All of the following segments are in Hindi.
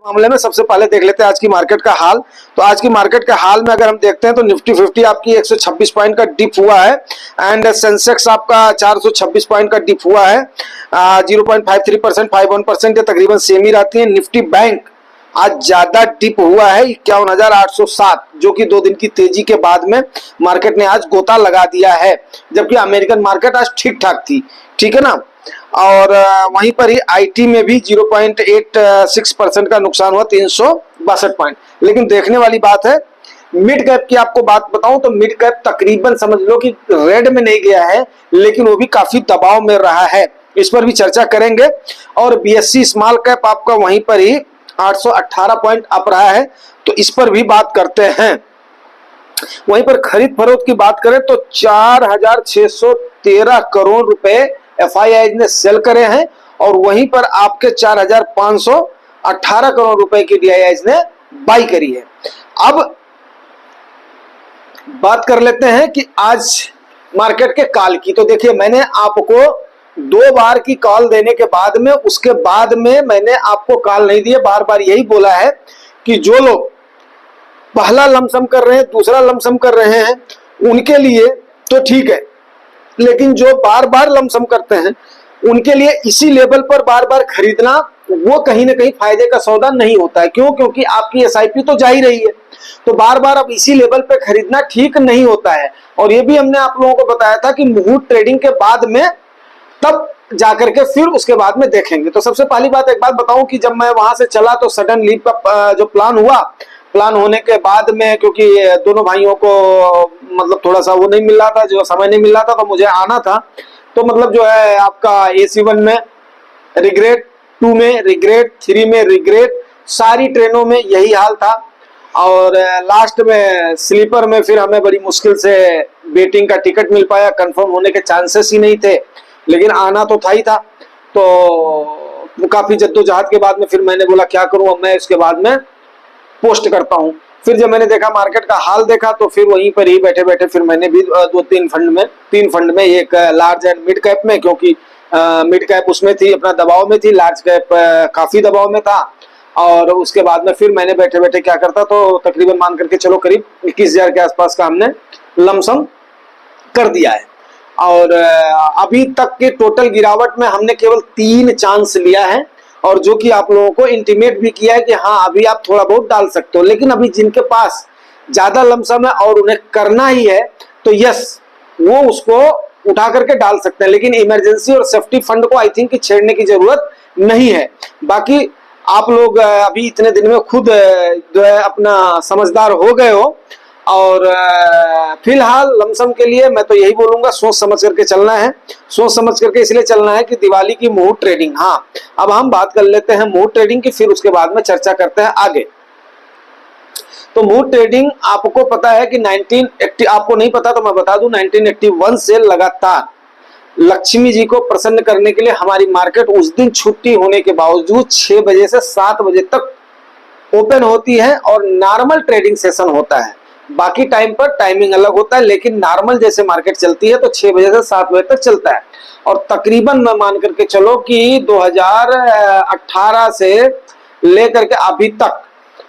मामले में सबसे पहले देख लेते हैं आज की मार्केट का हाल। तो आज की मार्केट के हाल में अगर हम देखते हैं तो निफ्टी 50 आपकी 126 पॉइंट का डिप हुआ है एंड सेंसेक्स आपका 426 पॉइंट का डिप हुआ है। 0.53%, 51% ये तकरीबन सेम ही रहती है। निफ्टी बैंक आज ज्यादा डिप हुआ है 51,807, जो कि 2 दिन की तेजी के बाद में मार्केट ने आज गोता लगा दिया है, जबकि अमेरिकन मार्केट आज ठीक ठाक थी, ठीक है ना। और वहीं पर ही आईटी में भी 0.86% का नुकसान हुआ, 362 पॉइंट। लेकिन देखने वाली बात है, मिड कैप की आपको बात बताऊं तो मिड कैप तकरीबन समझ लो कि रेड में नहीं गया है, लेकिन वो भी काफी दबाव में रहा है, इस पर भी चर्चा करेंगे। और बीएससी स्मॉल कैप आपका वहीं पर ही 818 पॉइंट अप रहा है, तो इस पर भी बात करते हैं। वहीं पर खरीद फरोख्त की बात करें तो 4,613 करोड़ रुपए एफआईआई ने सेल करे हैं और वहीं पर आपके 4,518 करोड़ रुपए की डीआईआई ने बाई करी है। अब बात कर लेते हैं कि आज मार्केट के कॉल की। तो देखिए, मैंने आपको 2 बार की कॉल देने के बाद में, उसके बाद में मैंने आपको कॉल नहीं दिए, बार बार यही बोला है कि जो लोग पहला लमसम कर रहे हैं, दूसरा लमसम कर रहे हैं, उनके लिए तो ठीक है, लेकिन जो बार बार लमसम करते हैं उनके लिए इसी लेवल पर बार बार खरीदना वो कहीं ना कहीं फायदे का सौदा नहीं होता है। क्यों? क्योंकि आपकी एसआईपी तो जा ही रही है, तो बार बार अब इसी लेवल पे खरीदना ठीक नहीं होता है। और ये भी हमने आप लोगों को बताया था कि मुहूर्त ट्रेडिंग के बाद में तब जाकर के फिर उसके बाद में देखेंगे। तो सबसे पहली बात एक बात बताऊं कि जब मैं वहां से चला तो सडन लीव का जो प्लान हुआ, प्लान होने के बाद में क्योंकि दोनों भाइयों को मतलब थोड़ा सा वो नहीं मिल रहा था, जो समय नहीं मिल रहा था, तो मुझे आना था। तो मतलब जो है आपका AC1 में रिग्रेट, 2 में रिग्रेट, 3 में रिग्रेट, सारी ट्रेनों में यही हाल था। और लास्ट में स्लीपर में फिर हमें बड़ी मुश्किल से वेटिंग का टिकट मिल पाया, कंफर्म होने के चांसेस ही नहीं थे, लेकिन आना तो था ही था। तो काफी जद्दोजहद के बाद में फिर मैंने बोला क्या करूं, अब मैं इसके बाद में पोस्ट करता हूं। फिर जब मैंने देखा मार्केट का हाल देखा तो फिर वहीं पर ही बैठे बैठे फिर मैंने भी 3 फंड में एक लार्ज एंड मिड कैप में, क्योंकि मिड कैप उसमें थी अपना दबाव में थी, लार्ज कैप काफी दबाव में था। और उसके बाद में फिर मैंने बैठे बैठे क्या करता, तो तकरीबन मान करके चलो करीब 21,000 के आसपास का हमने लमसम कर दिया है। और अभी तक के टोटल गिरावट में हमने केवल 3 चांस लिया है, और जो कि आप लोगों को इंटीमेट भी किया है कि हाँ अभी आप थोड़ा बहुत डाल सकते हो। लेकिन अभी जिनके पास ज्यादा लमसम है और उन्हें करना ही है तो यस, वो उसको उठा करके डाल सकते हैं, लेकिन इमरजेंसी और सेफ्टी फंड को आई थिंक कि छेड़ने की जरूरत नहीं है। बाकी आप लोग अभी इतने दिन में खुद जो है अपना समझदार हो गए हो, और फिलहाल लमसम के लिए मैं तो यही बोलूंगा, सोच समझ करके चलना है। सोच समझ करके इसलिए चलना है कि दिवाली की मुहूर्त ट्रेडिंग। हाँ, अब हम बात कर लेते हैं मुहूर्त ट्रेडिंग की, फिर उसके बाद में चर्चा करते हैं आगे। तो मुहूर्त ट्रेडिंग आपको पता है कि 1980, आपको नहीं पता तो मैं बता दूं, 1981 से लगातार लक्ष्मी जी को प्रसन्न करने के लिए हमारी मार्केट उस दिन छुट्टी होने के बावजूद 6 बजे से 7 बजे तक ओपन होती है और नॉर्मल ट्रेडिंग सेशन होता है। बाकी टाइम पर टाइमिंग अलग होता है, लेकिन नॉर्मल जैसे मार्केट चलती है तो 6 बजे से 7 बजे तक चलता है। और तकरीबन मैं मान करके चलो कि 2018 से लेकर के अभी तक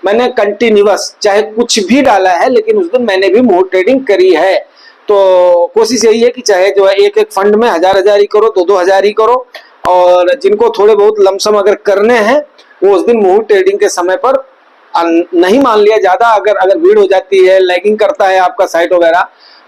मैंने कंटिन्यूअस चाहे कुछ भी डाला है, लेकिन उस दिन मैंने भी मुहूर्त ट्रेडिंग करी है। तो कोशिश यही है कि चाहे जो है एक एक फंड में 1,000 ही करो, 2,000 ही करो, और जिनको थोड़े बहुत लमसम अगर करने हैं वो उस दिन मुहूर्त ट्रेडिंग के समय पर नहीं मान लिया ज्यादा, अगर भीड़ हो जाती है, लैगिंग करता है आपका साइट वगैरह,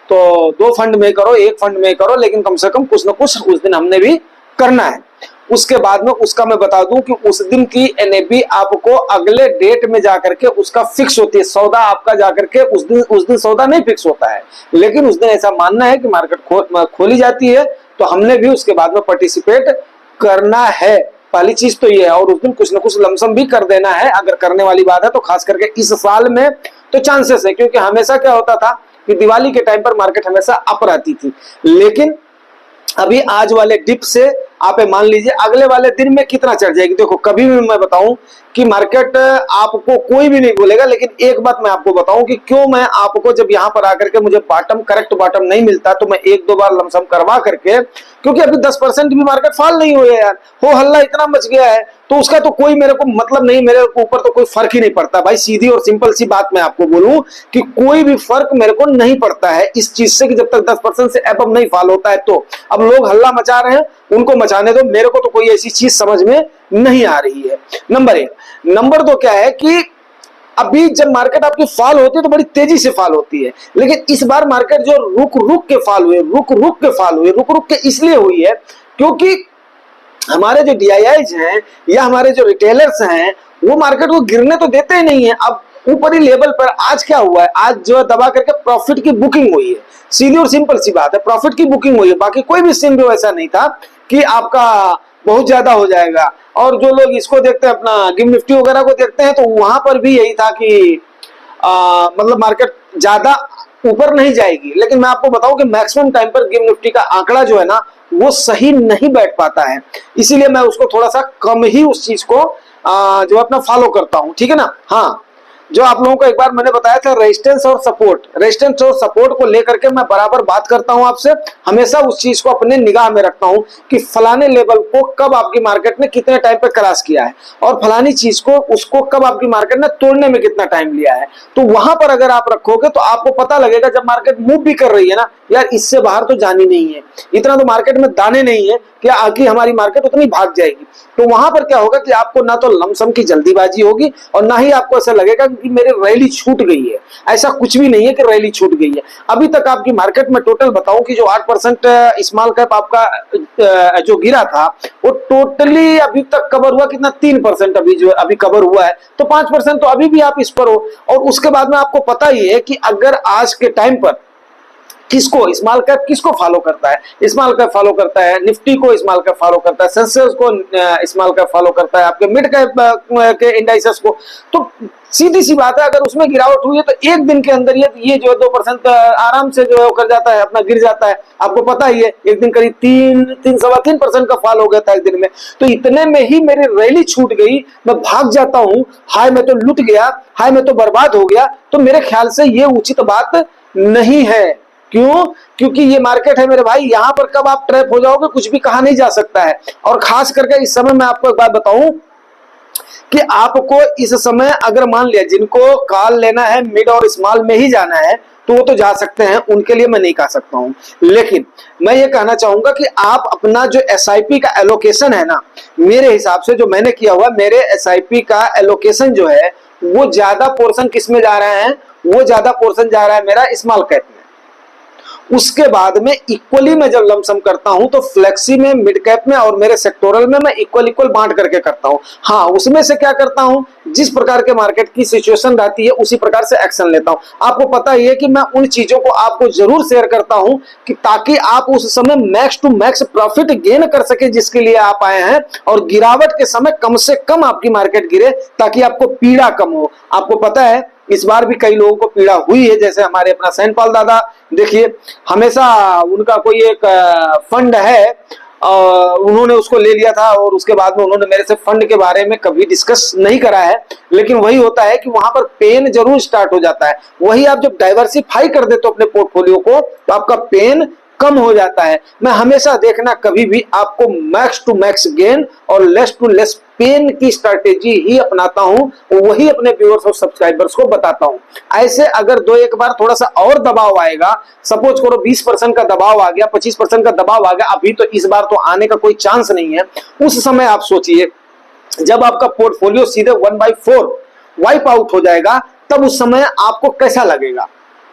तो 2 फंड में करो, 1 फंड में करो, लेकिन कम से कम कुछ ना कुछ उस दिन हमने भी करना है। उसके बाद में उसका मैं बता दूं कि उस दिन की एनएबी आपको अगले डेट में जाकर के उसका फिक्स होती है, सौदा आपका जाकर के उस दिन सौदा नहीं फिक्स होता है, लेकिन उस दिन ऐसा मानना है कि मार्केट खोली जाती है, तो हमने भी उसके बाद में पार्टिसिपेट करना है। पहली चीज तो ये है, और उस दिन कुछ ना कुछ लमसम भी कर देना है अगर करने वाली बात है तो। खास करके इस साल में तो चांसेस है, क्योंकि हमेशा क्या होता था कि दिवाली के टाइम पर मार्केट हमेशा अप रहती थी, लेकिन अभी आज वाले डिप से आप मान लीजिए अगले वाले दिन में कितना चढ़ जाएगी। देखो कभी भी मैं बताऊं कि मार्केट आपको कोई भी नहीं बोलेगा, लेकिन एक बात मैं आपको बताऊं कि क्यों मैं आपको जब यहां पर आकर के मुझे बॉटम करेक्ट बॉटम नहीं मिलता तो मैं एक दो बार लमसम करवा करके, क्योंकि अभी 10% भी मार्केट फॉल नहीं हुए यार, हो हल्ला इतना मच गया है तो उसका तो कोई मेरे को मतलब नहीं, मेरे ऊपर तो कोई फर्क ही नहीं पड़ता भाई। सीधी और सिंपल सी बात मैं आपको बोलूं कि कोई भी फर्क मेरे को नहीं पड़ता है इस चीज से कि जब तक 10% से अबव नहीं फॉल होता है। तो अब लोग हल्ला मचा रहे हैं, उनको मचाने दो, मेरे को तो कोई ऐसी चीज समझ में नहीं आ रही है। नंबर एक। नंबर दो क्या है कि अभी जब मार्केट आपकी फॉल होती है तो बड़ी तेजी से फॉल होती है, लेकिन इस बार मार्केट जो रुक रुक के फॉल हुए, रुक रुक के इसलिए हुई है क्योंकि हमारे जो डीआईआईज हैं या हमारे जो रिटेलर्स हैं वो मार्केट को गिरने तो देते ही नहीं है। अब ऊपरी लेवल पर आज क्या हुआ है, आज जो है दबा करके प्रॉफिट की बुकिंग हुई है। सीधी और सिंपल सी बात है, प्रॉफिट की बुकिंग हुई है। बाकी कोई भी सिनेरियो ऐसा नहीं था कि आपका बहुत ज्यादा हो जाएगा। और जो लोग इसको देखते हैं, अपना गिव निफ्टी वगैरह को देखते हैं, तो वहां पर भी यही था कि मतलब मार्केट ज्यादा ऊपर नहीं जाएगी। लेकिन मैं आपको बताऊं कि मैक्सिमम टाइम पर गिव निफ्टी का आंकड़ा जो है ना वो सही नहीं बैठ पाता है, इसीलिए मैं उसको थोड़ा सा कम ही उस चीज को जो अपना फॉलो करता हूं, ठीक है ना। हाँ, जो आप लोगों को एक बार मैंने बताया था रेजिस्टेंस और सपोर्ट को लेकर के मैं बराबर बात करता हूं आपसे, हमेशा उस चीज को अपने निगाह में रखता हूं कि फलाने लेवल को कब आपकी मार्केट ने कितने टाइम पे क्रॉस किया है और फलानी चीज को उसको कब आपकी मार्केट ने तोड़ने में कितना टाइम लिया है। तो वहां पर अगर आप रखोगे तो आपको पता लगेगा जब मार्केट मूव भी कर रही है ना, यार इससे बाहर तो जानी नहीं है, इतना तो मार्केट में दाने नहीं है कि आगे हमारी मार्केट उतनी भाग जाएगी। तो वहां पर क्या होगा कि आपको ना तो लमसम की जल्दीबाजी होगी और ना ही आपको ऐसा लगेगा कि मेरी रैली छूट गई है। ऐसा कुछ भी नहीं है कि रैली छूट गई है। अभी तक आपकी मार्केट में टोटल बताऊं कि जो 8% स्मॉल कैप आपका जो गिरा था वो टोटली अभी तक कवर हुआ कितना, 3% अभी जो अभी कवर हुआ है, तो 5% तो अभी भी आप इस पर हो। और उसके बाद में आपको पता ही है कि अगर आज के टाइम पर किसको स्मॉल कैप किसको फॉलो करता है, स्मॉल कैप फॉलो करता है निफ्टी को, स्मॉल कैप फॉलो करता है सेंसेक्स को, स्मॉल कैप फॉलो करता है आपके मिड कैप के इंडाइसेस को। तो सीधी सी बात है, अगर उसमें गिरावट हुई है तो एक दिन के अंदर ये जो 2% आराम से जो है कर जाता है, अपना गिर जाता है। आपको पता ही है एक दिन करीब 3.3% का फॉल हो गया था एक दिन में। तो इतने में ही मेरी रैली छूट गई, मैं भाग जाता हूं, हाय मैं तो लुट गया, हाय मैं तो बर्बाद हो गया। तो मेरे ख्याल से ये उचित बात नहीं है। क्यों? क्योंकि ये मार्केट है मेरे भाई, यहां पर कब आप ट्रैप हो जाओगे कुछ भी कहा नहीं जा सकता है। और खास करके इस समय मैं आपको एक बात बताऊं कि आपको इस समय अगर मान लिया जिनको कॉल लेना है मिड और स्मॉल में ही जाना है तो वो तो जा सकते हैं, उनके लिए मैं नहीं कह सकता हूं। लेकिन मैं ये कहना चाहूंगा कि आप अपना जो एसआईपी का एलोकेशन है ना, मेरे हिसाब से जो मैंने किया हुआ, मेरे एसआईपी का एलोकेशन जो है वो ज्यादा पोर्शन किस में जा रहा है, वो ज्यादा पोर्शन जा रहा है मेरा स्मॉल कैप में। उसके बाद में इक्वली मैं जब लमसम करता हूं तो फ्लेक्सी में, मिड कैप में और मेरे सेक्टोरल में मैं इक्वल बांट करके करता हूं। हाँ, उसमें से क्या करता हूं, जिस प्रकार के मार्केट की सिचुएशन रहती है उसी प्रकार से एक्शन लेता हूं। आपको पता ही है कि मैं उन चीजों को आपको जरूर शेयर करता हूं कि ताकि आप उस समय max to max profit gain कर सके जिसके लिए आप आए हैं, और गिरावट के समय कम से कम आपकी मार्केट गिरे ताकि आपको पीड़ा कम हो। आपको पता है इस बार भी कई लोगों को पीड़ा हुई है, जैसे हमारे अपना सैनपाल दादा देखिए, हमेशा उनका कोई एक फंड है, उन्होंने उसको ले लिया था और उसके बाद में उन्होंने मेरे से फंड के बारे में कभी डिस्कस नहीं करा है। लेकिन वही होता है कि वहां पर पेन जरूर स्टार्ट हो जाता है। वही आप जब डाइवर्सिफाई कर देते हो अपने पोर्टफोलियो को तो आपका पेन कम हो जाता है। मैं हमेशा देखना कभी भी आपको मैक्स टू मैक्स गेन और लेस टू लेस पेन की स्ट्रैटेजी ही अपनाता हूं, वही अपने व्यूअर्स और सब्सक्राइबर्स को बताता हूं। ऐसे अगर दो एक बार थोड़ा सा और दबाव आएगा, सपोज करो 20% का दबाव आ गया, 25% का दबाव आ गया, अभी तो इस बार तो आने का कोई चांस नहीं है, उस समय आप सोचिए जब आपका पोर्टफोलियो सीधे 1/4 वाइप आउट हो जाएगा तब उस समय आपको कैसा लगेगा।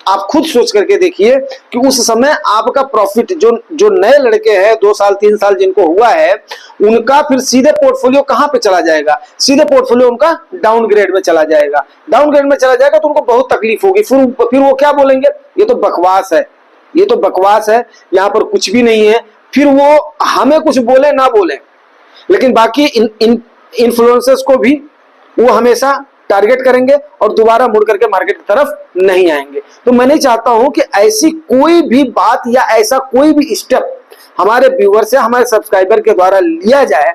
आप खुद सोच करके देखिए कि उस समय आपका प्रॉफिट जो नए लड़के हैं 2 साल 3 साल जिनको हुआ है उनका फिर सीधे पोर्टफोलियो कहां पे चला जाएगा, सीधे पोर्टफोलियो उनका डाउनग्रेड में चला जाएगा। डाउनग्रेड में चला जाएगा तो उनको बहुत तकलीफ होगी। फिर वो क्या बोलेंगे, ये तो बकवास है, ये तो बकवास है, यहाँ पर कुछ भी नहीं है। फिर वो हमें कुछ बोले ना बोले, लेकिन बाकी इन्फ्लुएंसर्स को भी वो हमेशा टारगेट करेंगे और दोबारा मुड़ करके मार्केट की तरफ नहीं आएंगे। तो मैं नहीं चाहता हूं कि ऐसी कोई भी बात या ऐसा कोई भी स्टेप हमारे व्यूअर से, हमारे सब्सक्राइबर के द्वारा लिया जाए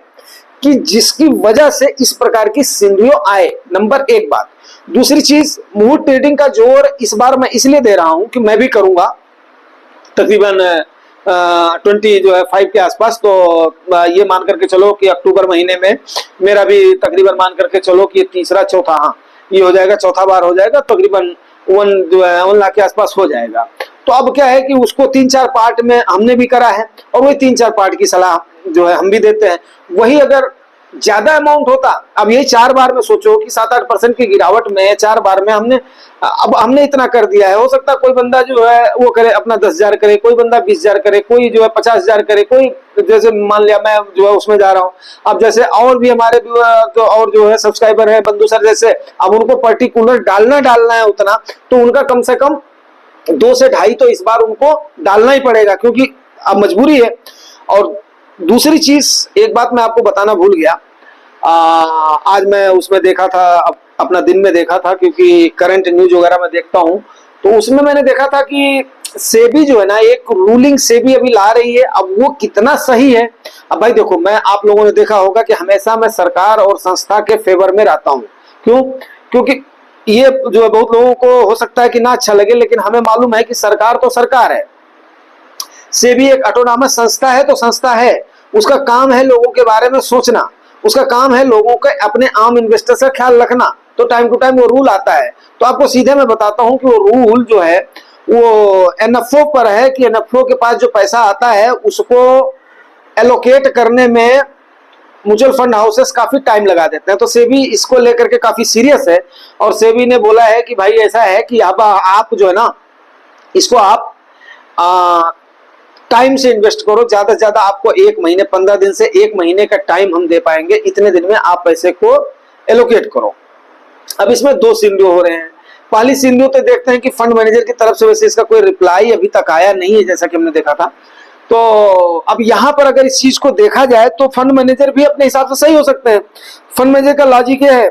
कि जिसकी वजह से इस प्रकार की सिनेरियो आए। नंबर एक बात। दूसरी चीज, मुहूर्त ट्रेडिंग का जोर इस बार मैं इसलिए दे रहा हूं कि मैं भी करूंगा तकरीबन 20 जो है 5 के आसपास। तो ये मान करके चलो कि अक्टूबर महीने में मेरा भी तकरीबन मान करके चलो कि तीसरा चौथा, हाँ ये हो जाएगा, चौथा बार हो जाएगा, तकरीबन 1 लाख के आसपास हो जाएगा। तो अब क्या है कि उसको 3-4 पार्ट में हमने भी करा है और वही 3-4 पार्ट की सलाह जो है हम भी देते हैं। वही अगर ज्यादा अमाउंट होता, अब यही 4 बार में सोचो कि 7-8% की गिरावट में 4 बार में हमने इतना कर दिया है। हो सकता है कोई बंदा जो है वो करे अपना 10,000 करे, कोई बंदा 20,000 करे, कोई जो है 50,000 करे, कोई जैसे मान लिया मैं जो है उसमें जा रहा हूँ। अब जैसे और भी हमारे तो और जो है सब्सक्राइबर है बंधु सर जैसे, अब उनको पर्टिकुलर डालना है उतना, तो उनका कम से कम 2 से 2.5 तो इस बार उनको डालना ही पड़ेगा, क्योंकि अब मजबूरी है। और दूसरी चीज, एक बात मैं आपको बताना भूल गया, आज मैं उसमें देखा था, अपना दिन में देखा था, क्योंकि करंट न्यूज वगैरह में देखता हूं, तो उसमें मैंने देखा था कि सेबी जो है ना, एक रूलिंग सेबी अभी ला रही है। अब वो कितना सही है, अब भाई देखो, मैं आप लोगों ने देखा होगा कि हमेशा मैं सरकार और संस्था के फेवर में रहता हूं। क्यों? क्योंकि ये जो है बहुत लोगों को हो सकता है कि ना अच्छा लगे, लेकिन हमें मालूम है कि सरकार तो सरकार है, सेबी एक ऑटोनॉमस संस्था है तो संस्था है। उसका काम है लोगों के बारे में सोचना, उसका काम है लोगों के अपने आम इन्वेस्टर का ख्याल रखना। तो टाइम टू टाइम वो रूल आता है। तो आपको सीधे मैं बताता हूं कि वो रूल जो है वो एनएफओ पर है कि एनएफओ के पास जो पैसा आता है उसको एलोकेट करने में म्यूचुअल फंड हाउसेस काफी टाइम लगा देते हैं। तो सेबी इसको लेकर के काफी सीरियस है और सेबी ने बोला है कि भाई ऐसा है कि अब आप जो है ना, इसको आप टाइम से इन्वेस्ट करो, ज्यादा से ज्यादा आपको 1 महीने 15 दिन से 1 महीने का टाइम हम दे पाएंगे, इतने दिन में आप पैसे को एलोकेट करो। अब इसमें 2 सिनेरियो हो रहे हैं। पहली सिनेरियो तो देखते हैं कि फंड मैनेजर की तरफ से वैसे इसका कोई रिप्लाई अभी तक आया नहीं है, जैसा कि हमने देखा था। तो अब यहां पर अगर इस चीज को देखा जाए तो फंड मैनेजर भी अपने हिसाब से सही हो सकते हैं। फंड मैनेजर का लॉजिक ये है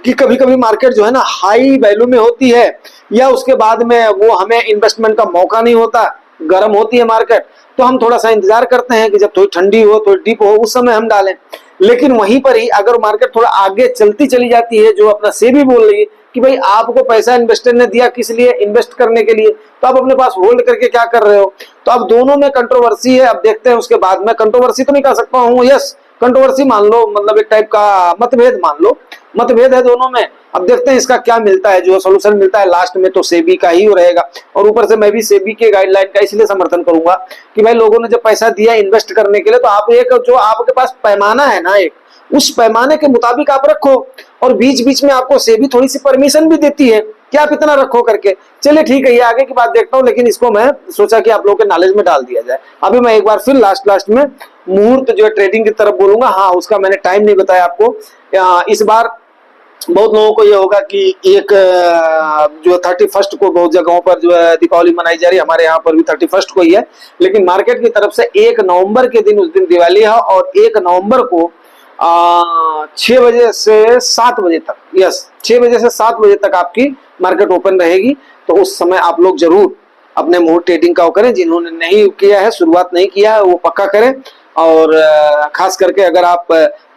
कि कभी कभी मार्केट जो है ना हाई वैल्यू में होती है, या उसके बाद में वो हमें इन्वेस्टमेंट का मौका नहीं होता, गर्म होती है मार्केट, तो हम थोड़ा सा इंतजार करते हैं कि जब थोड़ी ठंडी हो, थोड़ी डीप हो, उस समय हम डालें। लेकिन वहीं पर ही अगर मार्केट थोड़ा आगे चलती चली जाती है, जो अपना सेबी बोल रही है कि भाई आपको पैसा इन्वेस्टर ने दिया किस लिए, इन्वेस्ट करने के लिए, तो आप अपने पास होल्ड करके क्या कर रहे हो। तो अब दोनों में कंट्रोवर्सी है। अब देखते हैं उसके बाद में, कंट्रोवर्सी तो नहीं कह सकता हूँ, यस कंट्रोवर्सी मान लो, मतलब एक टाइप का मतभेद मान लो, मतभेद है दोनों में। अब देखते हैं इसका क्या मिलता है, जो सोल्यूशन मिलता है लास्ट में तो सेबी का ही रहेगा। और ऊपर से मैं भी सेबी के गाइडलाइन का इसलिए समर्थन करूंगा कि भाई लोगों ने जब पैसा दिया इन्वेस्ट करने के लिए, तो आप एक जो आपके पास पैमाना है ना, एक उस पैमाने के मुताबिक आप रखो। और बीच बीच में आपको सेबी थोड़ी सी परमिशन भी देती है कि आप इतना रखो करके। चलिए ठीक है, ये आगे की बात देखता हूँ, लेकिन इसको मैं सोचा कि आप लोगों के नॉलेज में डाल दिया जाए। अभी मैं एक बार फिर लास्ट में मुहूर्त जो है ट्रेडिंग की तरफ बोलूंगा। हाँ, उसका मैंने टाइम नहीं बताया आपको। इस बार बहुत लोगों को ये होगा कि एक जो 31 को बहुत जगहों पर जो है दीपावली मनाई जा रही है, हमारे यहाँ पर भी 31 को ही है, लेकिन मार्केट की तरफ से 1 नवंबर के दिन, उस दिन दिवाली है, और 1 नवंबर को 6 बजे से 7 बजे तक, यस 6 बजे से 7 बजे तक आपकी मार्केट ओपन रहेगी। तो उस समय आप लोग जरूर अपने मुहूर्त ट्रेडिंग का करें। जिन्होंने नहीं किया है, शुरुआत नहीं किया है, वो पक्का करें। और खास करके अगर आप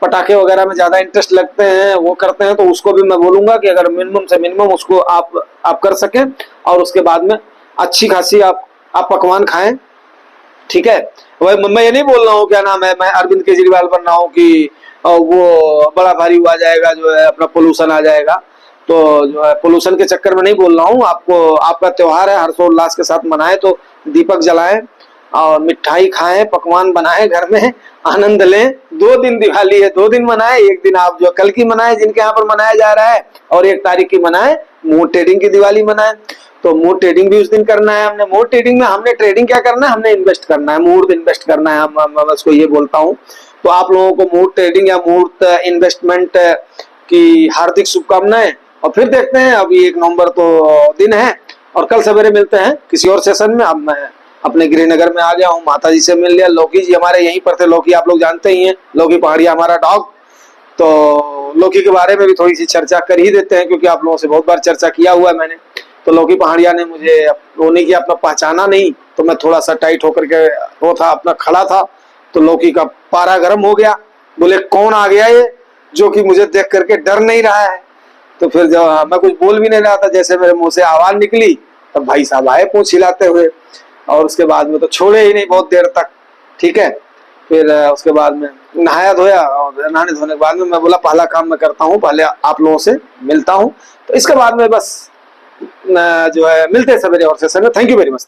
पटाखे वगैरह में ज्यादा इंटरेस्ट लगते हैं, वो करते हैं, तो उसको भी मैं बोलूंगा कि अगर मिनिमम से मिनिमम उसको आप कर सकें, और उसके बाद में अच्छी खासी आप पकवान खाएं। ठीक है, वही मैं ये नहीं बोल रहा हूँ, क्या नाम है, मैं अरविंद केजरीवाल बन रहा हूँ कि वो बड़ा भारी हुआ जाएगा, जो है अपना पोल्यूशन आ जाएगा। तो जो है पोल्यूशन के चक्कर में नहीं बोल रहा हूँ आपको, आपका त्योहार है, हर्षोल्लास के साथ मनाएं, तो दीपक जलाएं और मिठाई खाएं, पकवान बनाएं, घर में आनंद लें। 2 दिन दिवाली है, 2 दिन मनाएं। एक दिन आप जो कल की मनाएं जिनके यहाँ पर मनाया जा रहा है, और 1 तारीख की मनाएं, मुहूर्त ट्रेडिंग की दिवाली मनाएं। तो मुहूर्त ट्रेडिंग भी उस दिन करना है हमने। मुहूर्त ट्रेडिंग में हमने ट्रेडिंग क्या करना है, हमने इन्वेस्ट करना है, मुहूर्त इन्वेस्ट करना है, मैं उसको ये बोलता हूँ। तो आप लोगों को मुहूर्त ट्रेडिंग या मुहूर्त इन्वेस्टमेंट की हार्दिक शुभकामनाएं। और फिर देखते हैं, अभी 1 नवंबर तो दिन है, और कल सवेरे मिलते हैं किसी और सेशन में। अब मैं अपने गृहनगर में आ गया हूँ, माता जी से मिल लिया। लौकी जी हमारे यहीं पर थे, लौकी आप लोग जानते ही हैं, लौकी पहाड़िया हमारा डॉग। तो लौकी के बारे में भी थोड़ी सी चर्चा कर ही देते हैं, क्योंकि आप लोगों से बहुत बार चर्चा किया हुआ है मैंने तो लौकी पहाड़िया ने मुझे वो नहीं किया, अपना पहचाना नहीं, तो मैं थोड़ा सा टाइट होकर के वो था अपना खड़ा था, तो लौकी का पारा गर्म हो गया। बोले कौन आ गया ये जो कि मुझे देख करके डर नहीं रहा है। तो फिर जब मैं कुछ बोल भी नहीं रहा था, जैसे मेरे मुंह से आवाज निकली तब भाई साहब आए पूंछ हिलाते हुए, और उसके बाद में तो छोड़े ही नहीं बहुत देर तक। ठीक है, फिर उसके बाद में नहाया धोया, और नहाने धोने के बाद में मैं बोला पहला काम मैं करता हूँ, पहले आप लोगों से मिलता हूँ। तो इसके बाद में बस जो है मिलते हैं सवेरे और सेशन में। Thank you very much.